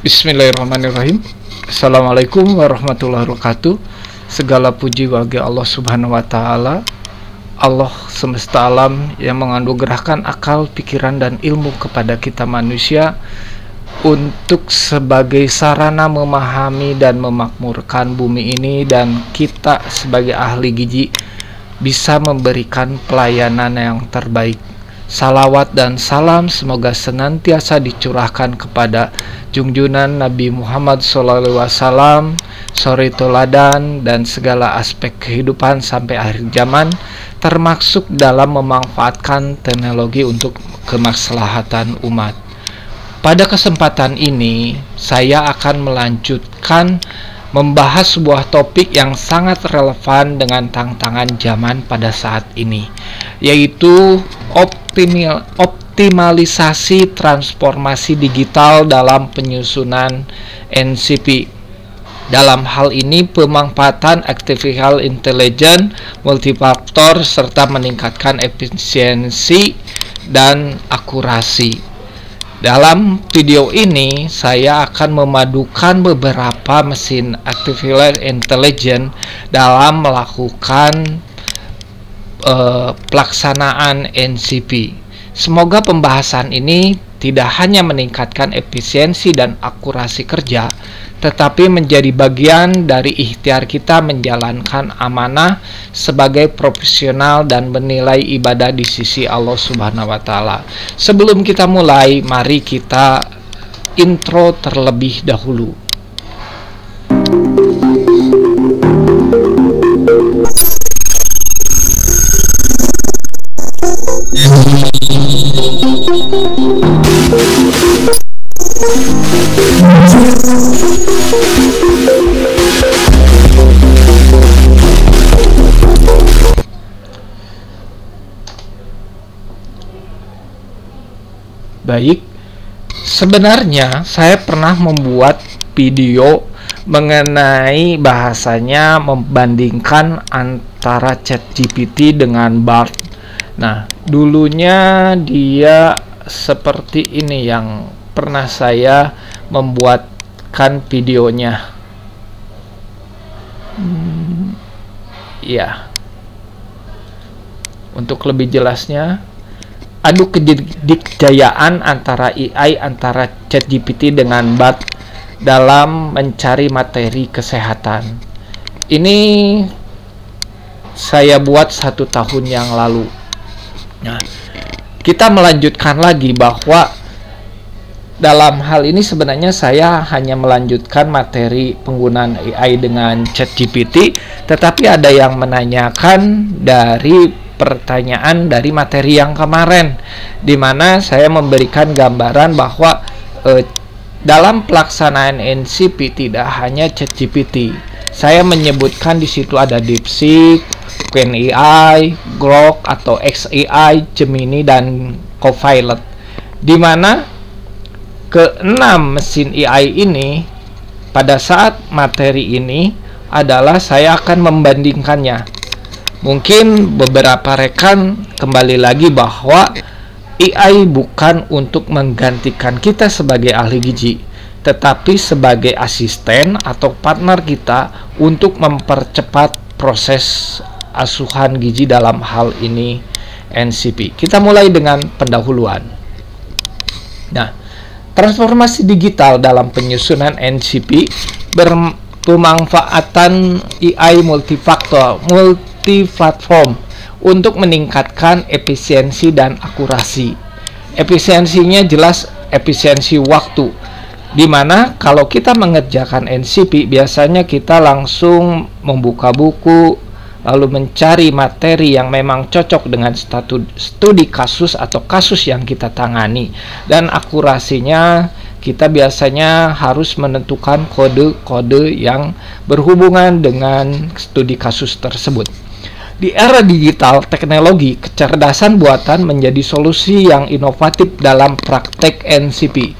Bismillahirrahmanirrahim. Assalamualaikum warahmatullahi wabarakatuh. Segala puji bagi Allah Subhanahu wa Ta'ala, Allah semesta alam yang menganugerahkan akal, pikiran, dan ilmu kepada kita manusia untuk sebagai sarana memahami dan memakmurkan bumi ini, dan kita sebagai ahli gizi bisa memberikan pelayanan yang terbaik. Salawat dan salam semoga senantiasa dicurahkan kepada junjungan Nabi Muhammad SAW, suri teladan, dan segala aspek kehidupan sampai akhir zaman, termasuk dalam memanfaatkan teknologi untuk kemaslahatan umat. Pada kesempatan ini, saya akan melanjutkan membahas sebuah topik yang sangat relevan dengan tantangan zaman pada saat ini, yaitu optimalisasi transformasi digital dalam penyusunan NCP. Dalam hal ini, pemanfaatan artificial intelligence, multifaktor, serta meningkatkan efisiensi dan akurasi. Dalam video ini, saya akan memadukan beberapa mesin artificial intelligence dalam melakukan pelaksanaan NCP. Semoga pembahasan ini tidak hanya meningkatkan efisiensi dan akurasi kerja, tetapi menjadi bagian dari ikhtiar kita menjalankan amanah sebagai profesional dan menilai ibadah di sisi Allah Subhanahu wa Ta'ala. Sebelum kita mulai, mari kita intro terlebih dahulu. Baik, sebenarnya saya pernah membuat video mengenai bahasanya membandingkan antara ChatGPT dengan Bard. Nah, dulunya dia seperti ini yang pernah saya membuatkan videonya. Ya, untuk lebih jelasnya, adu kedikdayaan antara AI antara ChatGPT dengan Bard dalam mencari materi kesehatan. Ini saya buat 1 tahun yang lalu. Nah, kita melanjutkan lagi bahwa dalam hal ini sebenarnya saya hanya melanjutkan materi penggunaan AI dengan ChatGPT, tetapi ada yang menanyakan dari pertanyaan dari materi yang kemarin, di mana saya memberikan gambaran bahwa dalam pelaksanaan NCP tidak hanya ChatGPT. Saya menyebutkan di situ ada DeepSeek, OpenAI, Grok atau xAI, Gemini, dan Copilot, di mana ke-6 mesin AI ini pada saat materi ini adalah saya akan membandingkannya. Mungkin beberapa rekan kembali lagi bahwa AI bukan untuk menggantikan kita sebagai ahli gizi, tetapi sebagai asisten atau partner kita untuk mempercepat proses asuhan gizi dalam hal ini NCP. Kita mulai dengan pendahuluan. Nah, transformasi digital dalam penyusunan NCP berpemanfaatan AI multi-platform untuk meningkatkan efisiensi dan akurasi. Efisiensinya jelas efisiensi waktu, di mana kalau kita mengerjakan NCP biasanya kita langsung membuka buku lalu mencari materi yang memang cocok dengan studi kasus atau kasus yang kita tangani, dan akurasinya kita biasanya harus menentukan kode-kode yang berhubungan dengan studi kasus tersebut. Di era digital teknologi, kecerdasan buatan menjadi solusi yang inovatif dalam praktek NCP.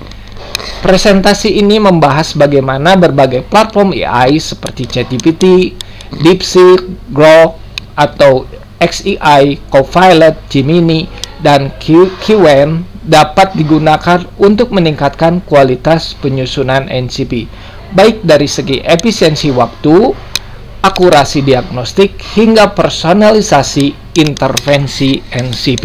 Presentasi ini membahas bagaimana berbagai platform AI seperti ChatGPT, DeepSeek, Grok, atau xAI, Copilot, Gemini, dan Qwen dapat digunakan untuk meningkatkan kualitas penyusunan NCP, baik dari segi efisiensi waktu, akurasi diagnostik, hingga personalisasi intervensi NCP.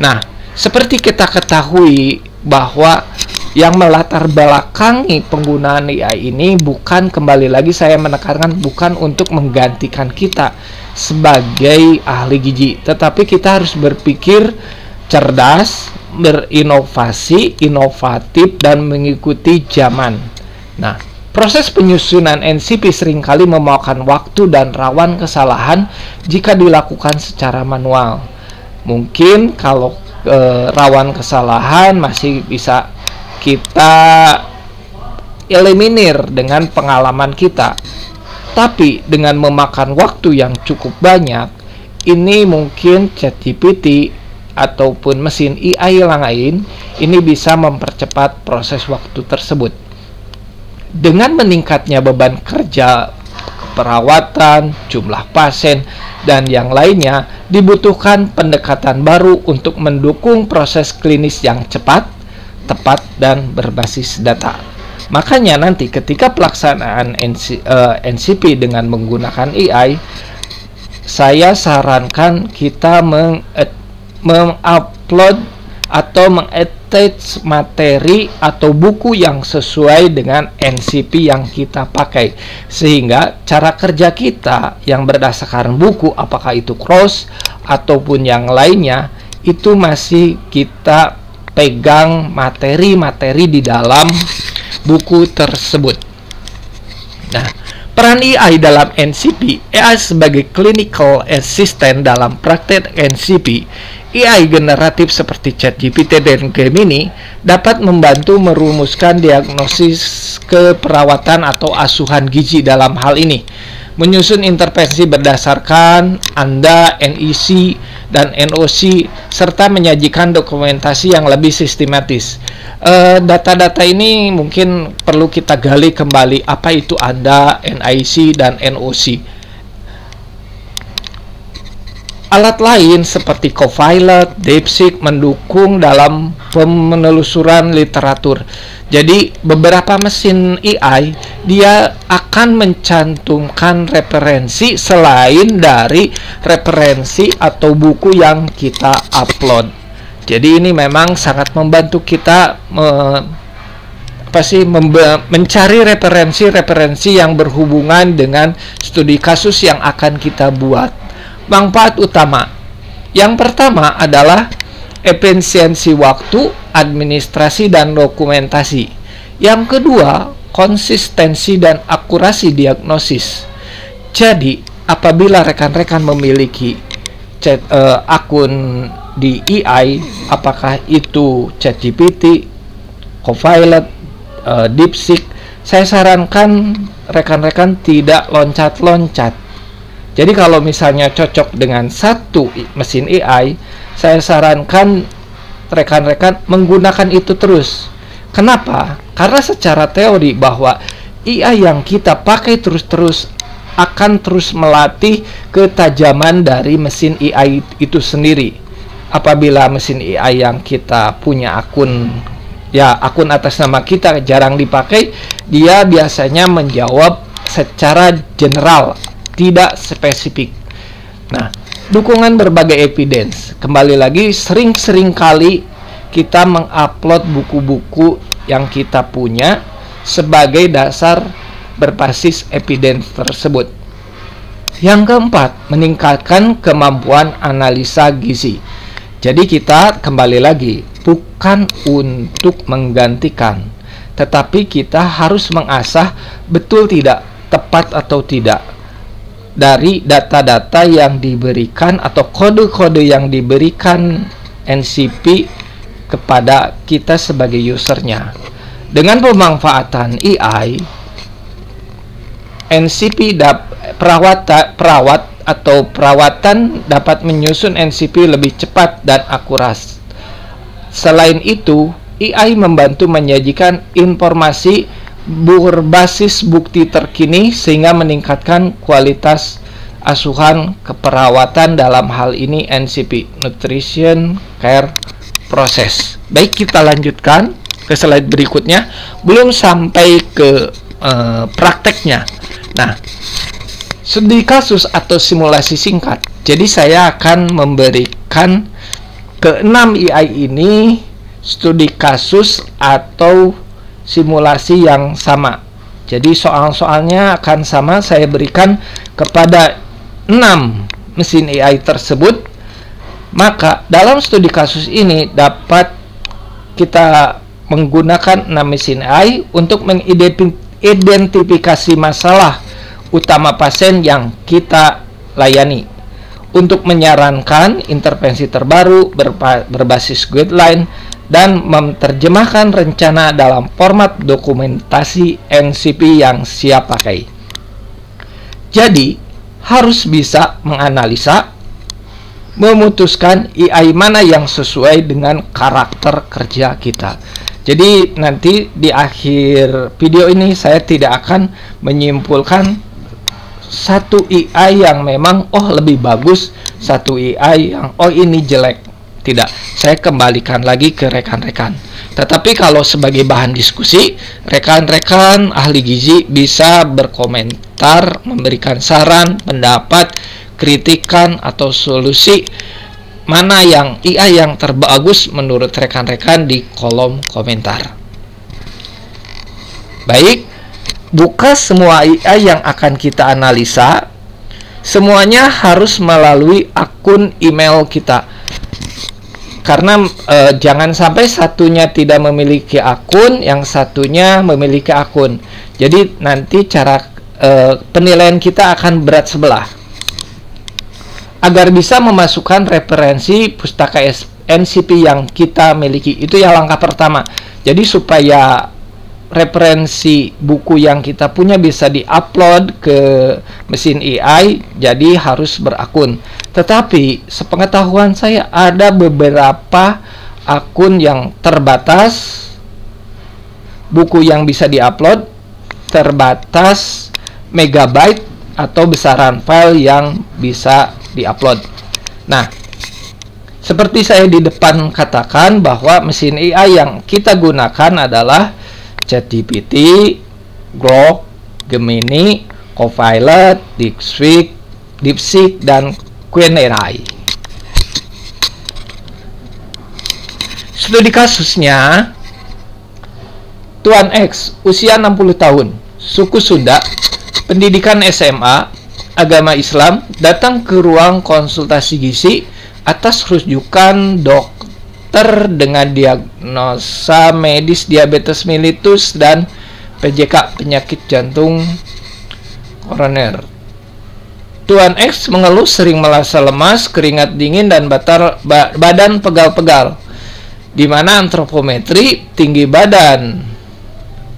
Nah, seperti kita ketahui bahwa yang melatar belakangi penggunaan AI ini bukan, kembali lagi saya menekankan, bukan untuk menggantikan kita sebagai ahli gizi, tetapi kita harus berpikir cerdas, berinovasi, inovatif, dan mengikuti zaman. Nah, proses penyusunan NCP seringkali memakan waktu dan rawan kesalahan jika dilakukan secara manual. Mungkin kalau rawan kesalahan masih bisa kita eliminir dengan pengalaman kita. Tapi dengan memakan waktu yang cukup banyak, ini mungkin ChatGPT ataupun mesin AI yang lain ini bisa mempercepat proses waktu tersebut. Dengan meningkatnya beban kerja perawatan, jumlah pasien, dan yang lainnya, dibutuhkan pendekatan baru untuk mendukung proses klinis yang cepat, tepat, dan berbasis data. Makanya nanti ketika pelaksanaan NCP dengan menggunakan AI, saya sarankan kita mengupload atau mengattach materi atau buku yang sesuai dengan NCP yang kita pakai, sehingga cara kerja kita yang berdasarkan buku, apakah itu cross ataupun yang lainnya, itu masih kita pegang materi-materi di dalam buku tersebut. Nah, peran AI dalam NCP, AI sebagai clinical assistant dalam praktek NCP, AI generatif seperti ChatGPT dan Gemini dapat membantu merumuskan diagnosis keperawatan atau asuhan gizi dalam hal ini, menyusun intervensi berdasarkan ANDA, NEC, dan NOC, serta menyajikan dokumentasi yang lebih sistematis. Data-data ini mungkin perlu kita gali kembali, apa itu ANDA, NIC, dan NOC. Alat lain seperti Copilot, DeepSeek mendukung dalam penelusuran literatur. Jadi beberapa mesin AI dia akan mencantumkan referensi selain dari referensi atau buku yang kita upload. Jadi ini memang sangat membantu kita mencari referensi-referensi yang berhubungan dengan studi kasus yang akan kita buat. Manfaat utama yang pertama adalah efisiensi waktu, administrasi, dan dokumentasi. Yang kedua, konsistensi dan akurasi diagnosis. Jadi, apabila rekan-rekan memiliki akun di AI, apakah itu ChatGPT, Copilot, DeepSeek, saya sarankan rekan-rekan tidak loncat-loncat. Jadi kalau misalnya cocok dengan satu mesin AI, saya sarankan rekan-rekan menggunakan itu terus. Kenapa? Karena secara teori bahwa AI yang kita pakai terus-terus akan terus melatih ketajaman dari mesin AI itu sendiri. Apabila mesin AI yang kita punya akun atas nama kita jarang dipakai, dia biasanya menjawab secara general, tidak spesifik. Nah, dukungan berbagai evidence. Kembali lagi, sering-sering kali kita mengupload buku-buku yang kita punya sebagai dasar berbasis evidence tersebut. Yang keempat, meningkatkan kemampuan analisa gizi. Jadi kita kembali lagi, bukan untuk menggantikan, tetapi kita harus mengasah betul tidak, tepat atau tidak dari data-data yang diberikan atau kode-kode yang diberikan NCP kepada kita sebagai usernya. Dengan pemanfaatan AI, NCP perawatan dapat menyusun NCP lebih cepat dan akurat. Selain itu, AI membantu menyajikan informasi berbasis bukti terkini sehingga meningkatkan kualitas asuhan keperawatan, dalam hal ini NCP, Nutrition Care Process. Baik, kita lanjutkan ke slide berikutnya. Belum sampai ke prakteknya. Nah, studi kasus atau simulasi singkat. Jadi saya akan memberikan ke 6 EI ini studi kasus atau simulasi yang sama. Jadi soal-soalnya akan sama, saya berikan kepada 6 mesin AI tersebut. Maka dalam studi kasus ini dapat kita menggunakan 6 mesin AI untuk mengidentifikasi masalah utama pasien yang kita layani, untuk menyarankan intervensi terbaru berbasis guideline, dan menerjemahkan rencana dalam format dokumentasi NCP yang siap pakai. Jadi, harus bisa menganalisa, memutuskan AI mana yang sesuai dengan karakter kerja kita. Jadi, nanti di akhir video ini saya tidak akan menyimpulkan satu AI yang memang lebih bagus, satu AI yang ini jelek. Tidak, saya kembalikan lagi ke rekan-rekan. Tetapi kalau sebagai bahan diskusi, rekan-rekan ahli gizi bisa berkomentar, memberikan saran, pendapat, kritikan, atau solusi mana yang AI yang terbagus menurut rekan-rekan di kolom komentar. Baik, bukan semua AI yang akan kita analisa, semuanya harus melalui akun email kita. Karena jangan sampai satunya tidak memiliki akun, yang satunya memiliki akun. Jadi nanti cara penilaian kita akan berat sebelah. Agar bisa memasukkan referensi pustaka NCP yang kita miliki, itu yang langkah pertama. Jadi supaya referensi buku yang kita punya bisa diupload ke mesin AI, jadi harus berakun. Tetapi sepengetahuan saya ada beberapa akun yang terbatas, buku yang bisa diupload terbatas megabyte atau besaran file yang bisa diupload. Nah, seperti saya di depan katakan bahwa mesin AI yang kita gunakan adalah ChatGPT, Grok, Gemini, Copilot, DeepSeek, dan Q&A. Studi kasusnya, Tuan X, usia 60 tahun, suku Sunda, pendidikan SMA, agama Islam, datang ke ruang konsultasi gizi atas rujukan dokter dengan diagnosa medis diabetes mellitus dan PJK, penyakit jantung koroner. Tuan X mengeluh sering merasa lemas, keringat dingin, dan badan pegal-pegal. Di mana antropometri tinggi badan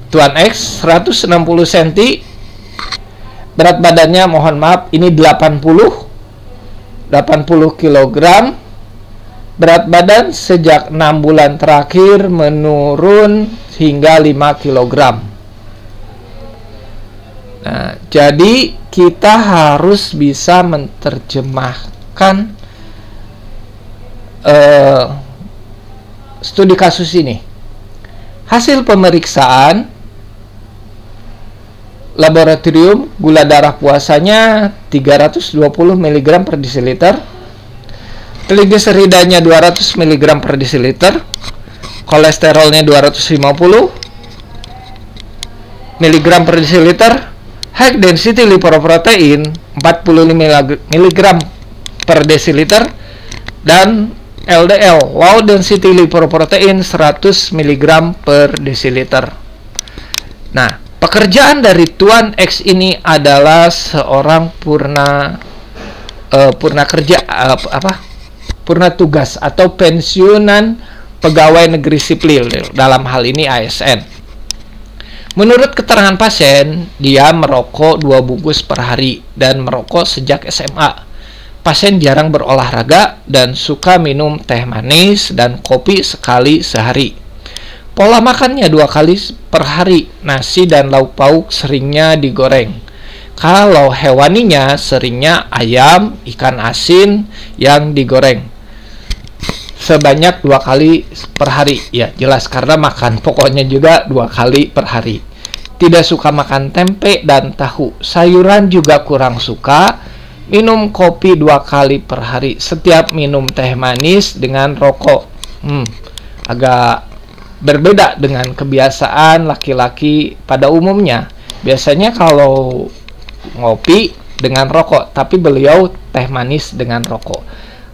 Tuan X 160 cm, berat badannya mohon maaf ini 80 kg. Berat badan sejak 6 bulan terakhir menurun hingga 5 kg. Nah, jadi kita harus bisa menerjemahkan studi kasus ini. Hasil pemeriksaan laboratorium, gula darah puasanya 320 mg per desiliter, trigliseridanya 200 mg per desiliter, kolesterolnya 250 mg per desiliter, high density lipoprotein 45 mg per desiliter, dan LDL low density lipoprotein 100 mg per desiliter. Nah, pekerjaan dari Tuan X ini adalah seorang purna tugas atau pensiunan pegawai negeri sipil, dalam hal ini ASN. Menurut keterangan pasien, dia merokok 2 bungkus per hari dan merokok sejak SMA. Pasien jarang berolahraga dan suka minum teh manis dan kopi sekali sehari. Pola makannya 2 kali per hari, nasi dan lauk pauk seringnya digoreng. Kalau hewaninya seringnya ayam, ikan asin yang digoreng. sebanyak 2 kali per hari. Ya jelas, karena makan pokoknya juga 2 kali per hari. Tidak suka makan tempe dan tahu. Sayuran juga kurang suka. Minum kopi 2 kali per hari. Setiap minum teh manis dengan rokok. Agak berbeda dengan kebiasaan laki-laki pada umumnya. Biasanya kalau ngopi dengan rokok, tapi beliau teh manis dengan rokok.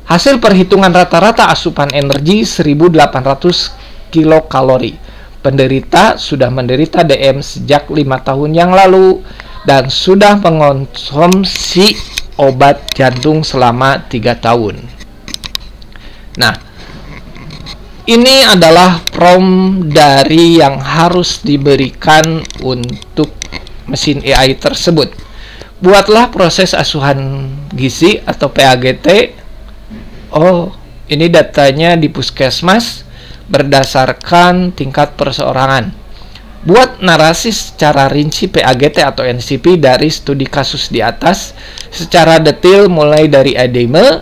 Hasil perhitungan rata-rata asupan energi 1800 kilokalori. Penderita sudah menderita DM sejak 5 tahun yang lalu dan sudah mengonsumsi obat jantung selama 3 tahun. Nah, ini adalah prompt dari yang harus diberikan untuk mesin AI tersebut. Buatlah proses asuhan gizi atau PAGT. Oh, ini datanya di puskesmas berdasarkan tingkat perseorangan. Buat narasi secara rinci PAGT atau NCP dari studi kasus di atas secara detail mulai dari edema,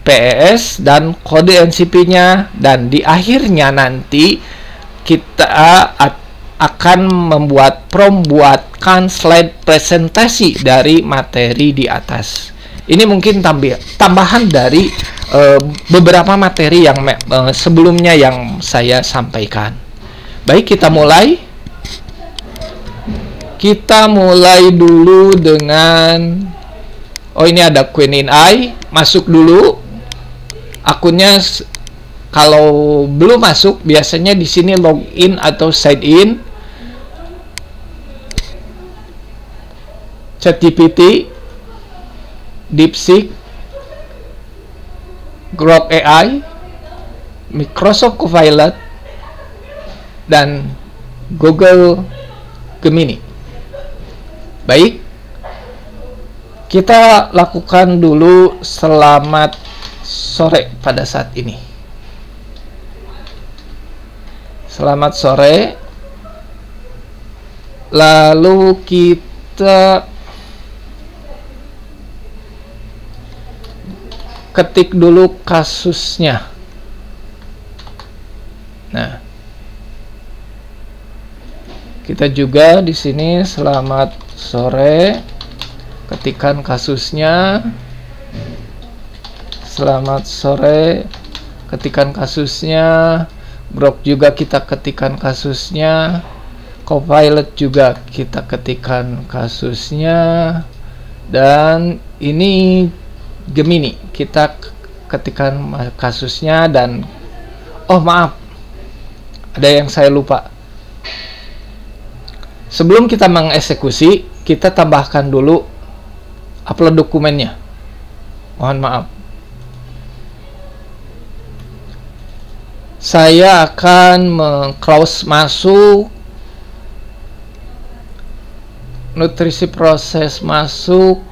PES, dan kode NCP-nya, dan di akhirnya nanti kita akan membuat buatkan slide presentasi dari materi di atas. Ini mungkin tambahan dari beberapa materi yang sebelumnya yang saya sampaikan. Baik, kita mulai. Kita mulai dulu dengan ini ada Queen AI. Masuk dulu. Akunnya kalau belum masuk biasanya di sini login atau sign in. ChatGPT, DeepSeek, Grok AI, Microsoft Copilot, dan Google Gemini. Baik, kita lakukan dulu selamat sore pada saat ini. Selamat sore. Lalu kita ketik dulu kasusnya. Nah, kita juga di sini selamat sore, ketikkan kasusnya. Selamat sore, ketikkan kasusnya. Grok juga kita ketikkan kasusnya. Copilot juga kita ketikkan kasusnya. Dan ini Gemini, kita ketikkan kasusnya. Dan maaf, ada yang saya lupa. Sebelum kita mengeksekusi, kita tambahkan dulu upload dokumennya. Mohon maaf. Saya akan close masuk, nutrisi proses masuk,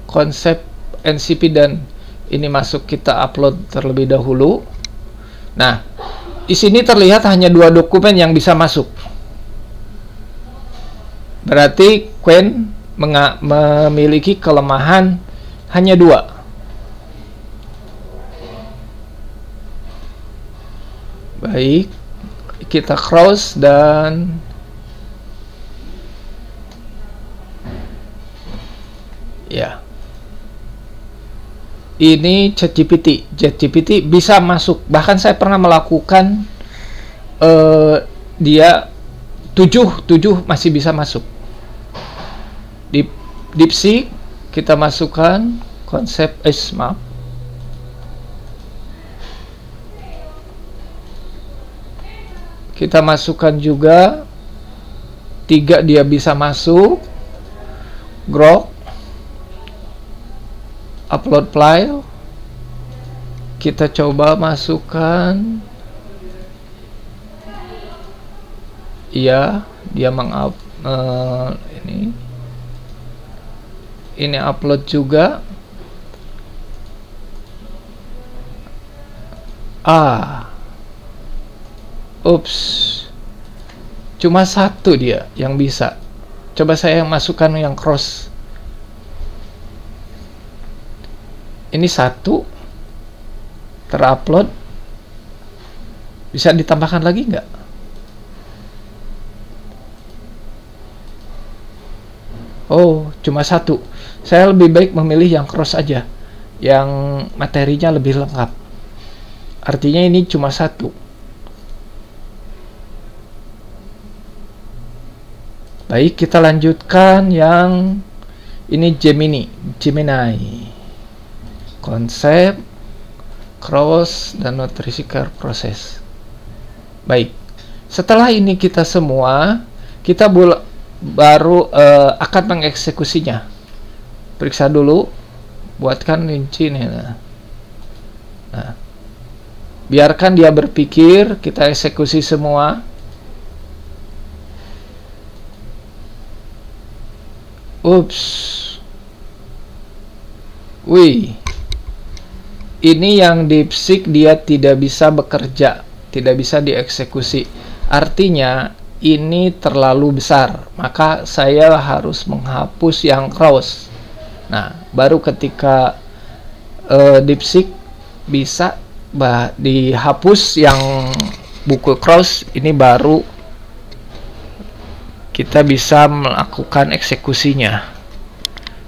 konsep NCP dan ini masuk, kita upload terlebih dahulu. Nah, di sini terlihat hanya 2 dokumen yang bisa masuk. Berarti Qwen memiliki kelemahan hanya 2. Baik, kita cross dan ya. Ini ChatGPT bisa masuk. Bahkan saya pernah melakukan dia 7 masih bisa masuk. DeepSeek kita masukkan konsep maaf. Kita masukkan juga 3, dia bisa masuk. Grok, upload file, kita coba masukkan. Iya, dia ini upload juga. Ups, cuma 1 dia yang bisa. Coba saya masukkan yang cross. Ini 1 terupload. Bisa ditambahkan lagi nggak? Oh, cuma satu. Saya lebih baik memilih yang cross aja, yang materinya lebih lengkap. Artinya ini cuma satu. Baik, kita lanjutkan yang ini Gemini. Konsep, cross, dan nutrisi care proses. Baik, setelah ini kita semua, kita baru akan mengeksekusinya. Periksa dulu, buatkan rinci nih. Nah, biarkan dia berpikir, kita eksekusi semua. Ups. Wih. Ini yang DeepSeek dia tidak bisa bekerja, tidak bisa dieksekusi. Artinya ini terlalu besar, maka saya harus menghapus yang cross. Nah, baru ketika DeepSeek bisa dihapus yang buku cross, ini baru kita bisa melakukan eksekusinya.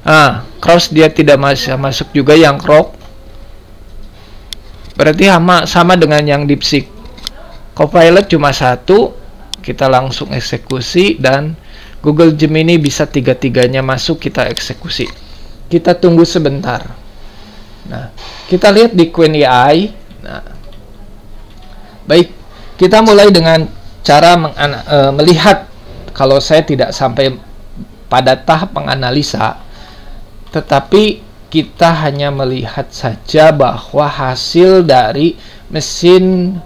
Nah, cross dia tidak masuk juga yang crop. Berarti sama dengan yang DeepSeek. Copilot cuma satu, kita langsung eksekusi, dan Google Gemini bisa tiga-tiganya masuk, kita eksekusi. Kita tunggu sebentar. Nah, kita lihat di Queen AI. Nah, baik, kita mulai dengan cara melihat. Kalau saya tidak sampai pada tahap menganalisa, tetapi kita hanya melihat saja bahwa hasil dari mesin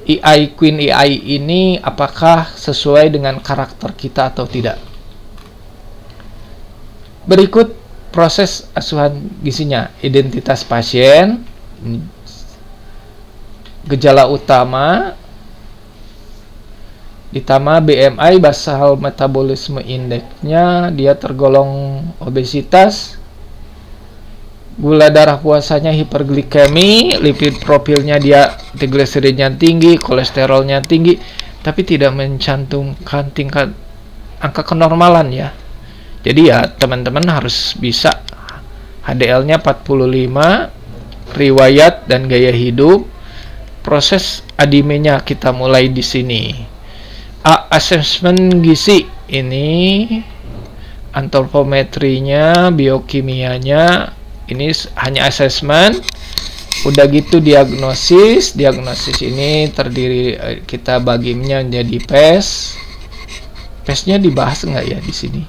AI Queen AI ini apakah sesuai dengan karakter kita atau tidak. Berikut proses asuhan gizinya. Identitas pasien, gejala utama, ditambah BMI, basal metabolisme indeksnya, dia tergolong obesitas, gula darah puasanya hiperglikemi, lipid profilnya dia triglyceridnya tinggi, kolesterolnya tinggi, tapi tidak mencantumkan tingkat angka kenormalan ya. Jadi ya teman-teman harus bisa HDL-nya 45, riwayat dan gaya hidup. Proses adimenya kita mulai di sini. Assessment gizi ini antropometrinya, biokimianya, ini hanya assessment. Udah gitu diagnosis ini terdiri, kita baginya menjadi PES-nya dibahas nggak ya di sini?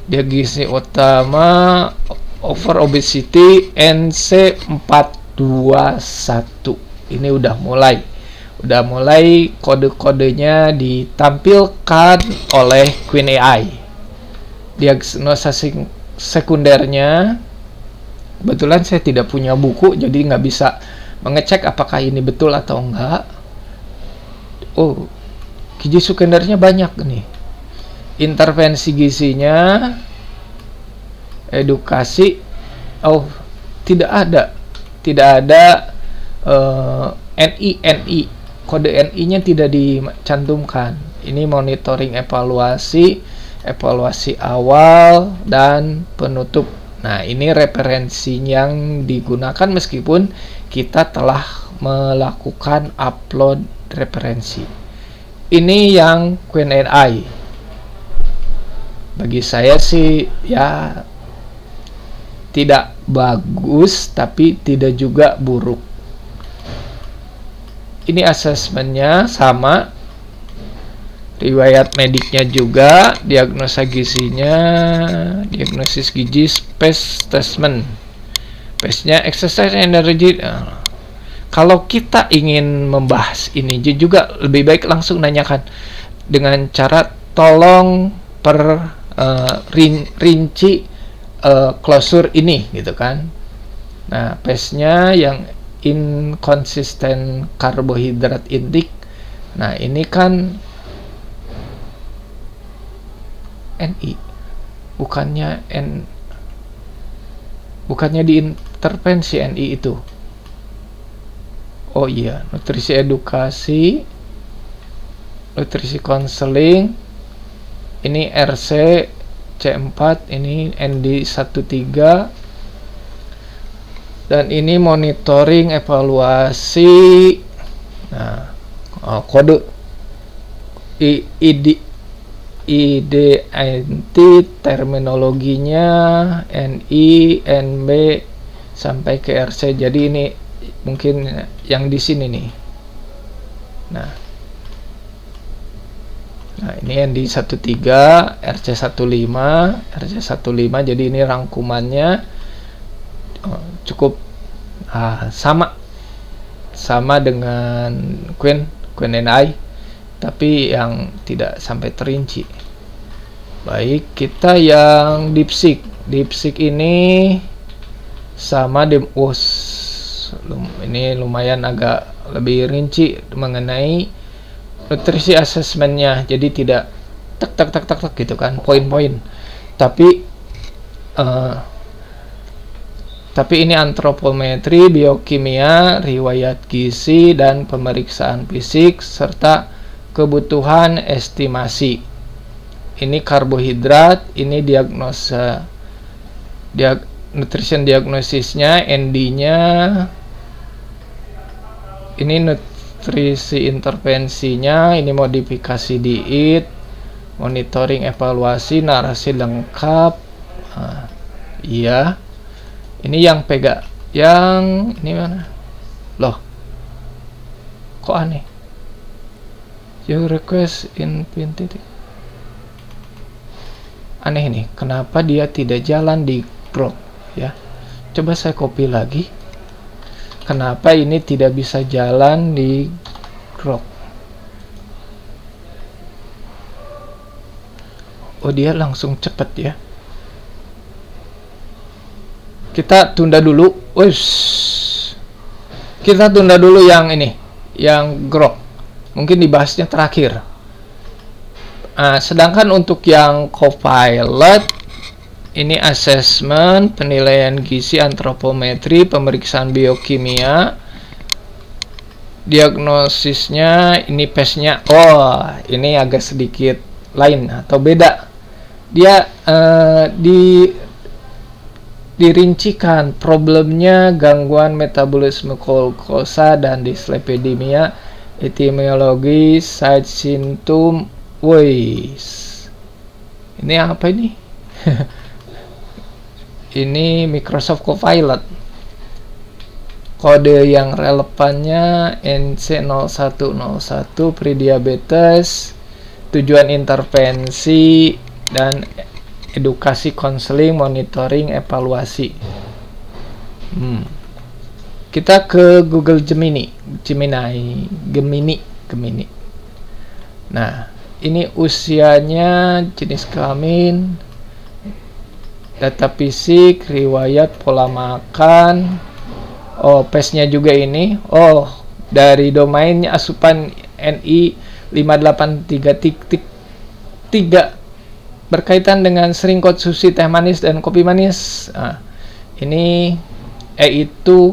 Dia gizi utama, over obesity, NC421. Ini udah mulai kode-kodenya ditampilkan oleh Queen AI. Diagnosa sekundernya, kebetulan saya tidak punya buku, jadi nggak bisa mengecek apakah ini betul atau enggak. Oh, gizi sekundernya banyak nih. Intervensi gizinya, edukasi, oh tidak ada NI, kode NI-nya tidak dicantumkan. Ini monitoring evaluasi awal dan penutup. Nah, ini referensi yang digunakan meskipun kita telah melakukan upload referensi. Ini yang Queen AI. Bagi saya sih ya tidak bagus, tapi tidak juga buruk. Ini asesmennya sama, riwayat mediknya juga, diagnosa gizinya, diagnosis gizi, PES assessment, PES-nya exercise energy. Kalau kita ingin membahas ini juga lebih baik langsung nanyakan dengan cara tolong rinci closure ini gitu kan. Nah, PES-nya yang inconsistent karbohidrat intake. Nah, ini kan NI, bukannya diintervensi NI itu. oh iya, nutrisi edukasi, nutrisi konseling, ini RC C4, ini ND13, dan ini monitoring evaluasi. Nah, kode IDNT, terminologinya NI, NB sampai ke RC. Jadi ini mungkin yang di sini nih. Nah ini ND13, RC15, RC15. Jadi ini rangkumannya cukup sama dengan Queen NI, tapi yang tidak sampai terinci. Baik, kita yang DeepSeek ini sama ini lumayan agak lebih rinci mengenai nutrisi asesmennya. Jadi tidak tak gitu kan, poin-poin, tapi ini antropometri, biokimia, riwayat gizi, dan pemeriksaan fisik serta kebutuhan estimasi. Ini karbohidrat, ini diagnosa, nutrition diagnosisnya, ND-nya, ini nutrisi intervensinya, ini modifikasi diet, monitoring evaluasi, narasi lengkap. Iya, ini yang yang ini mana? Loh, kok aneh? Your request in Pinterest. Aneh nih, kenapa dia tidak jalan di Grok ya? Coba saya copy lagi. Kenapa ini tidak bisa jalan di Grok? Oh, dia langsung cepet ya. Kita tunda dulu. Kita tunda dulu yang ini, yang Grok. Mungkin dibahasnya terakhir. Sedangkan untuk yang Copilot, ini assessment, penilaian gizi, antropometri, pemeriksaan biokimia, diagnosisnya, ini PES-nya. Oh, ini agak sedikit lain atau beda. Dia dirincikan problemnya gangguan metabolisme glukosa dan dislipidemia, etiologi, side symptom. Ini apa ini? Ini Microsoft Copilot. Kode yang relevannya NC0101, prediabetes, tujuan intervensi, dan edukasi, konseling, monitoring, evaluasi. Kita ke Google Gemini. Nah, ini usianya, jenis kelamin, data fisik, riwayat, pola makan. Oh, PES-nya juga ini. Oh, dari domainnya asupan NI 583.3 berkaitan dengan sering konsumsi teh manis dan kopi manis. Ini itu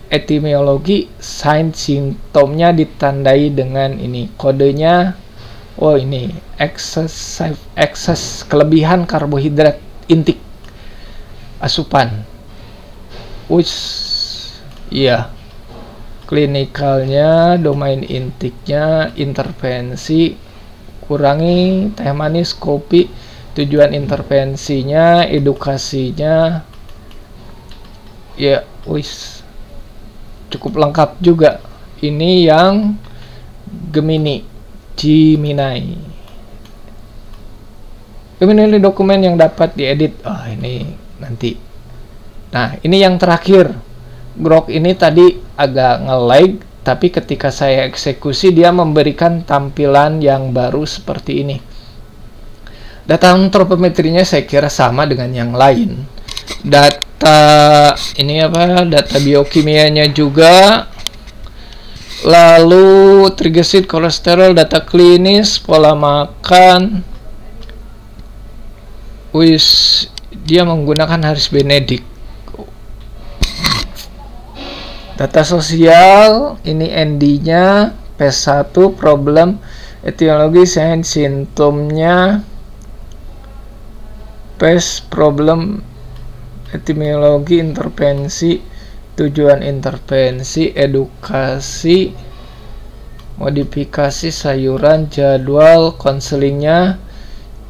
etiologi, sign, simptomnya ditandai dengan ini kodenya. Oh, ini excess kelebihan karbohidrat intik asupan. Iya. Klinikalnya, domain intiknya, intervensi, kurangi teh manis, kopi, tujuan intervensinya, edukasinya. Ya, cukup lengkap juga. Ini yang Gemini. Ini dokumen yang dapat diedit. Ini nanti. Nah, ini yang terakhir. Grok ini tadi agak nge-lag, tapi ketika saya eksekusi dia memberikan tampilan yang baru seperti ini. Data antropometrinya saya kira sama dengan yang lain. Data ini apa? Data biokimianya juga. Lalu trigliserid, kolesterol, data klinis, pola makan. Dia menggunakan Harris Benedict. Data sosial, ini ND-nya, P1, problem, etiologi, sign, simptomnya, PES, problem, etimologi, intervensi, tujuan intervensi, edukasi, modifikasi sayuran, jadwal konselingnya,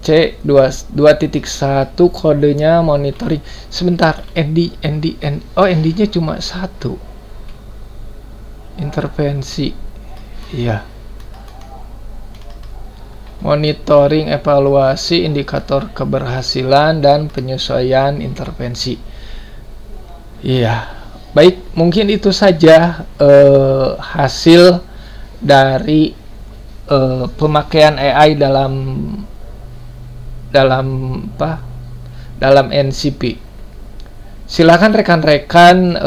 C2.1 kodenya, monitoring. Sebentar, ND-nya cuma 1. Intervensi, iya. Monitoring, evaluasi, indikator keberhasilan, dan penyesuaian intervensi. Iya, baik, mungkin itu saja hasil dari pemakaian AI dalam NCP. Silakan rekan-rekan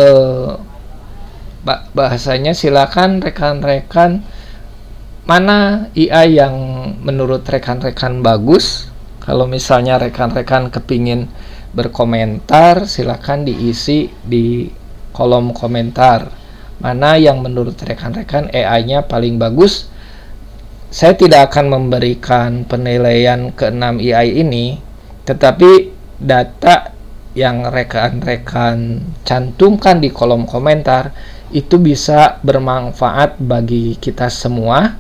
bahasanya, silakan rekan-rekan mana AI yang menurut rekan-rekan bagus. Kalau misalnya rekan-rekan kepingin berkomentar, silakan diisi di kolom komentar mana yang menurut rekan-rekan AI-nya paling bagus. Saya tidak akan memberikan penilaian ke-6 AI ini, tetapi data yang rekan-rekan cantumkan di kolom komentar itu bisa bermanfaat bagi kita semua.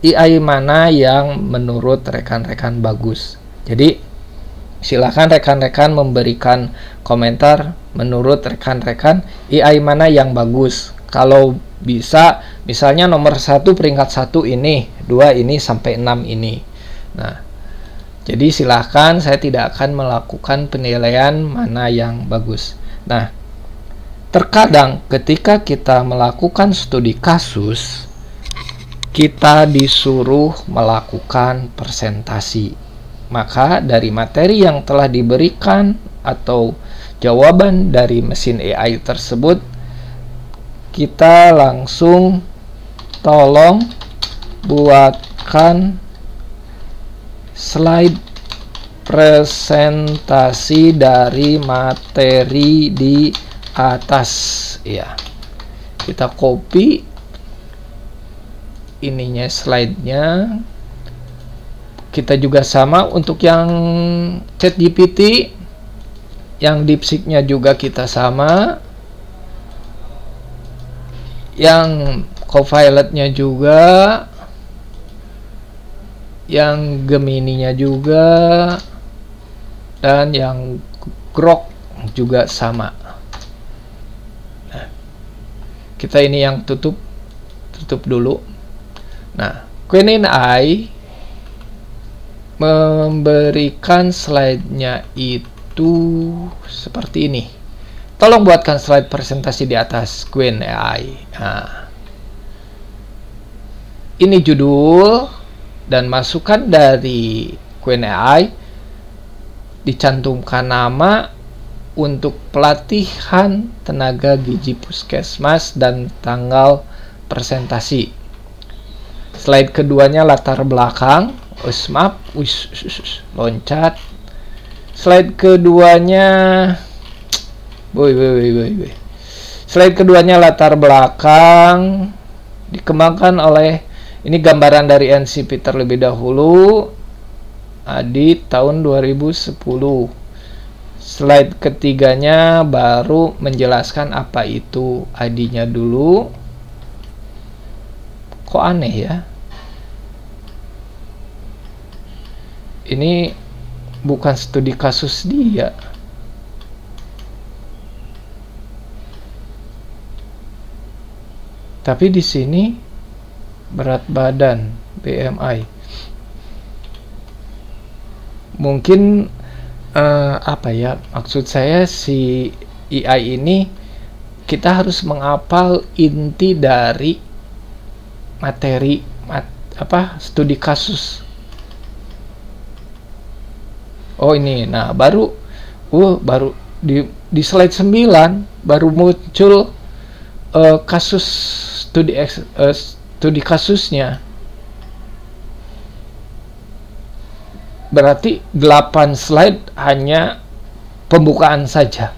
AI mana yang menurut rekan-rekan bagus. Jadi silakan rekan-rekan memberikan komentar menurut rekan-rekan AI mana yang bagus. Kalau bisa, misalnya nomor 1 peringkat 1 ini, 2 ini sampai 6 ini. Nah, jadi silahkan, saya tidak akan melakukan penilaian mana yang bagus. Nah, terkadang ketika kita melakukan studi kasus, kita disuruh melakukan presentasi. Maka dari materi yang telah diberikan atau jawaban dari mesin AI tersebut, kita langsung tolong buatkan slide presentasi dari materi di atas. Ya, kita copy ininya, slide-nya. Kita juga sama untuk yang ChatGPT, yang DeepSeek-nya juga kita sama, yang Copilot-nya juga, yang Gemini-nya juga, dan yang Grok juga sama. Nah, kita ini yang tutup dulu. Nah, Q&A memberikan slide-nya itu seperti ini. Tolong buatkan slide presentasi di atas Q&A. Nah, ini judul dan masukan dari Q&A. Dicantumkan nama untuk pelatihan tenaga gizi puskesmas dan tanggal presentasi. Slide keduanya latar belakang. Maaf, loncat. Slide keduanya, slide keduanya latar belakang dikembangkan oleh, ini gambaran dari NCP terlebih dahulu di tahun 2010. Slide ketiganya baru menjelaskan apa itu ID-nya dulu. Kok aneh ya? Ini bukan studi kasus dia. Tapi di sini berat badan, BMI. Mungkin apa ya? Maksud saya si AI ini kita harus menghafal inti dari materi studi kasus. Oh ini, nah baru di slide 9 baru muncul kasus studi kasusnya. Berarti 8 slide hanya pembukaan saja.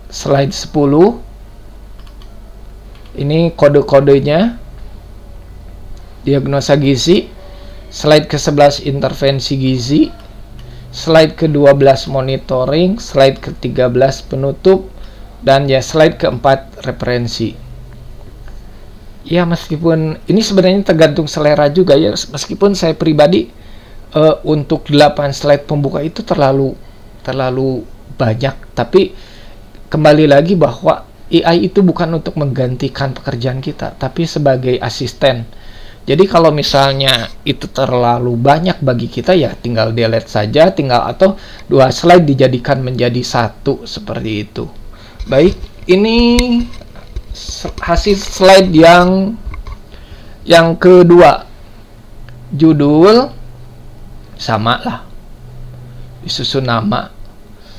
Slide 10 Ini kode-kodenya. Diagnosa gizi. Slide ke-11 intervensi gizi. Slide ke-12 monitoring. Slide ke-13 penutup. Dan ya slide ke-4 referensi. Ya, meskipun ini sebenarnya tergantung selera juga ya. Meskipun saya pribadi untuk 8 slide pembuka itu terlalu banyak. Tapi kembali lagi bahwa AI itu bukan untuk menggantikan pekerjaan kita, tapi sebagai asisten. Jadi kalau misalnya itu terlalu banyak bagi kita, ya tinggal delete saja, atau 2 slide dijadikan menjadi 1 seperti itu. Baik, ini hasil slide yang kedua. Judul sama lah, disusun nama,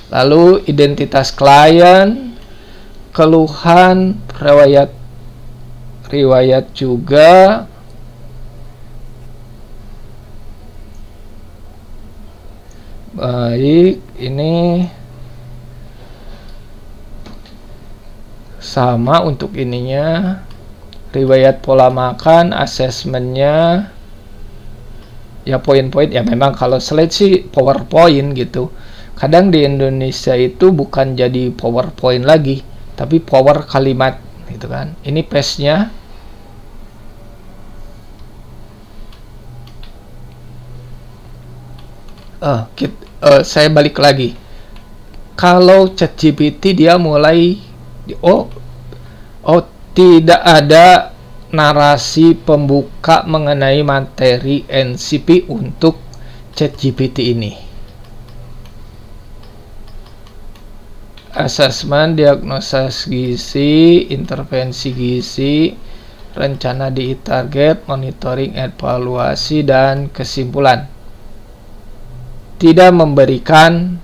lalu identitas klien, keluhan, riwayat juga, baik. Ini sama untuk ininya, riwayat pola makan, asesmennya. Ya poin-poin ya, memang kalau slide sih PowerPoint gitu. Kadang di Indonesia itu bukan jadi PowerPoint lagi, tapi power kalimat gitu kan. Ini paste-nya. Saya balik lagi. Kalau ChatGPT dia mulai tidak ada narasi pembuka mengenai materi NCP untuk ChatGPT ini. Asesmen, diagnosa gizi, intervensi gizi, rencana di target, monitoring, evaluasi, dan kesimpulan. Tidak memberikan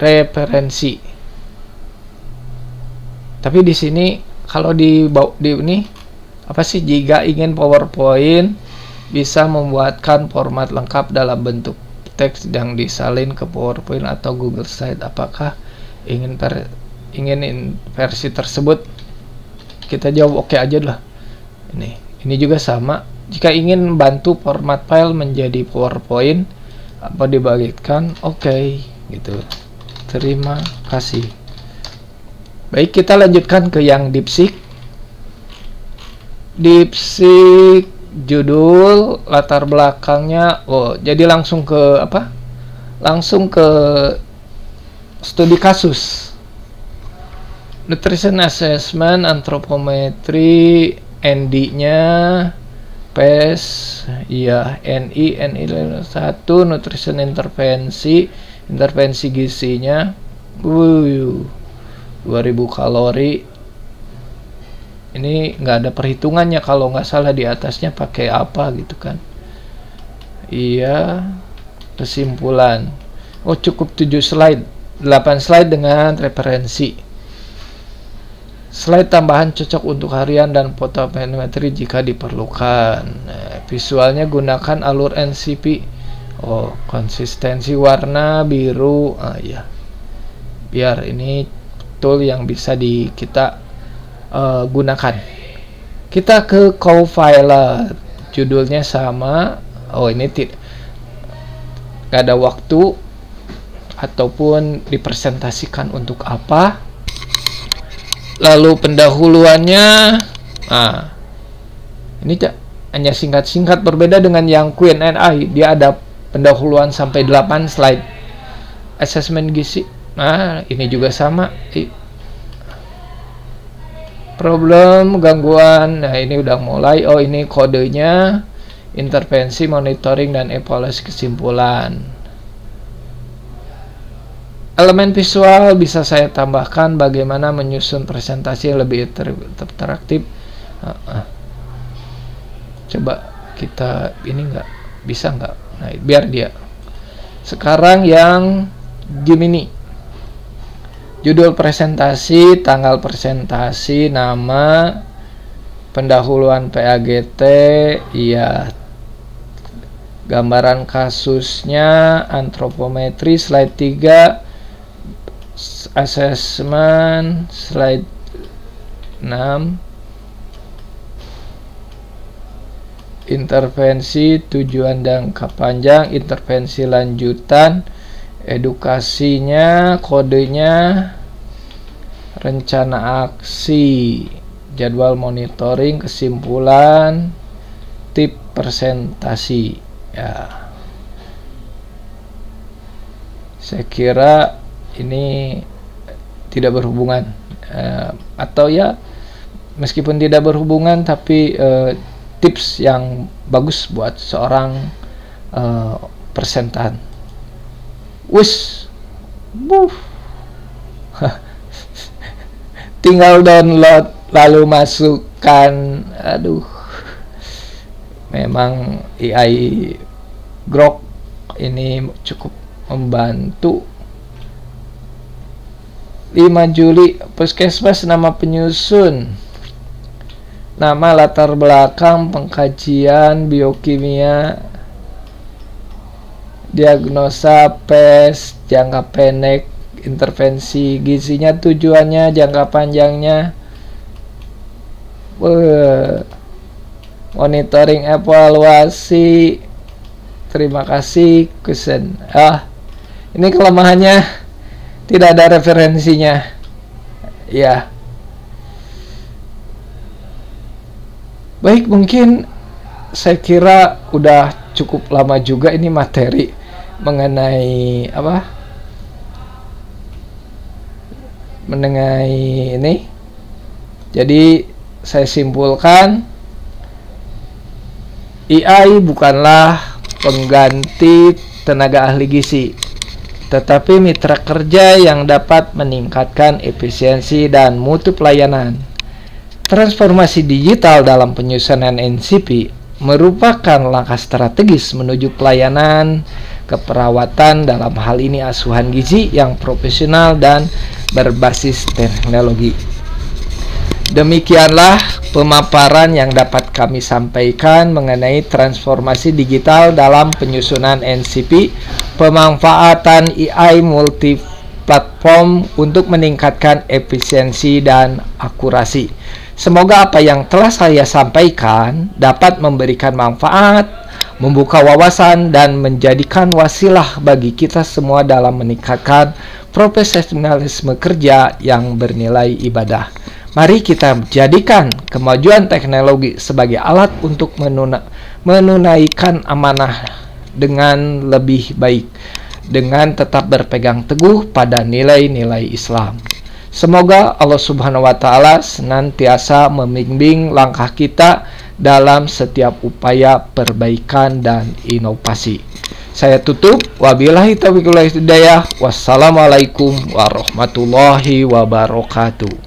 referensi. Tapi di sini kalau di ini apa sih, jika ingin PowerPoint bisa membuatkan format lengkap dalam bentuk teks yang disalin ke PowerPoint atau Google Slide. Apakah ingin versi tersebut? Kita jawab oke aja lah. Ini juga sama. Jika ingin bantu format file menjadi PowerPoint apa dibagikan, oke gitu. Terima kasih. Baik, kita lanjutkan ke yang DeepSeek. DeepSeek judul, latar belakangnya, jadi langsung ke apa? Langsung ke studi kasus. Nutrition Assessment, Anthropometry, ND-nya, PES, ya, NI 1, Nutrition intervensi gizinya, 2000 kalori. Ini nggak ada perhitungannya, kalau nggak salah di atasnya pakai apa gitu kan. Iya, kesimpulan. Cukup 7 slide, 8 slide dengan referensi. Slide tambahan cocok untuk harian dan fotometri jika diperlukan. Visualnya gunakan alur NCP. Konsistensi warna biru. Ya, biar ini tool yang bisa kita gunakan. Kita ke Copilot, judulnya sama. Ini gak ada waktu ataupun dipresentasikan untuk apa. Lalu pendahuluannya, ini hanya singkat-singkat, berbeda dengan yang Q&A. Dia ada pendahuluan sampai 8 slide. Asesmen gizi, ini juga sama. Problem, gangguan, ini udah mulai. Ini kodenya, intervensi, monitoring, dan evaluasi kesimpulan. Elemen visual bisa saya tambahkan bagaimana menyusun presentasi yang lebih interaktif. Coba kita ini bisa nggak? Biar dia. Sekarang yang Gemini. Judul presentasi, tanggal presentasi, nama, pendahuluan PAGT, iya, gambaran kasusnya, antropometri, slide 3, assessment, slide 6, intervensi, tujuan jangka panjang, intervensi lanjutan, edukasinya, kodenya, rencana aksi, jadwal monitoring, kesimpulan, tip presentasi. Ya, saya kira ini tidak berhubungan, atau ya meskipun tidak berhubungan, tapi tips yang bagus buat seorang presentan. Tinggal download lalu masukkan. Aduh, memang AI Grok ini cukup membantu. 5 Juli, Puskesmas nama penyusun, nama latar belakang pengkajian biokimia, diagnosa PES jangka pendek, intervensi gizinya, tujuannya, jangka panjangnya, monitoring, evaluasi. Terima kasih, kusen. Ini kelemahannya tidak ada referensinya. Ya. Baik, mungkin saya kira udah cukup lama juga ini materi mengenai ini. Jadi saya simpulkan, AI bukanlah pengganti tenaga ahli gizi, tetapi mitra kerja yang dapat meningkatkan efisiensi dan mutu pelayanan. Transformasi digital dalam penyusunan NCP merupakan langkah strategis menuju pelayanan keperawatan, dalam hal ini asuhan gizi yang profesional dan berbasis teknologi. Demikianlah pemaparan yang dapat kami sampaikan mengenai transformasi digital dalam penyusunan NCP, pemanfaatan AI multiplatform untuk meningkatkan efisiensi dan akurasi. Semoga apa yang telah saya sampaikan dapat memberikan manfaat, membuka wawasan, dan menjadikan wasilah bagi kita semua dalam meningkatkan profesionalisme kerja yang bernilai ibadah. Mari kita jadikan kemajuan teknologi sebagai alat untuk menunaikan amanah dengan lebih baik, dengan tetap berpegang teguh pada nilai-nilai Islam. Semoga Allah Subhanahu wa Ta'ala senantiasa membimbing langkah kita dalam setiap upaya perbaikan dan inovasi. Saya tutup. Wabillahi taufiq wal hidayah. Wassalamualaikum warahmatullahi wabarakatuh.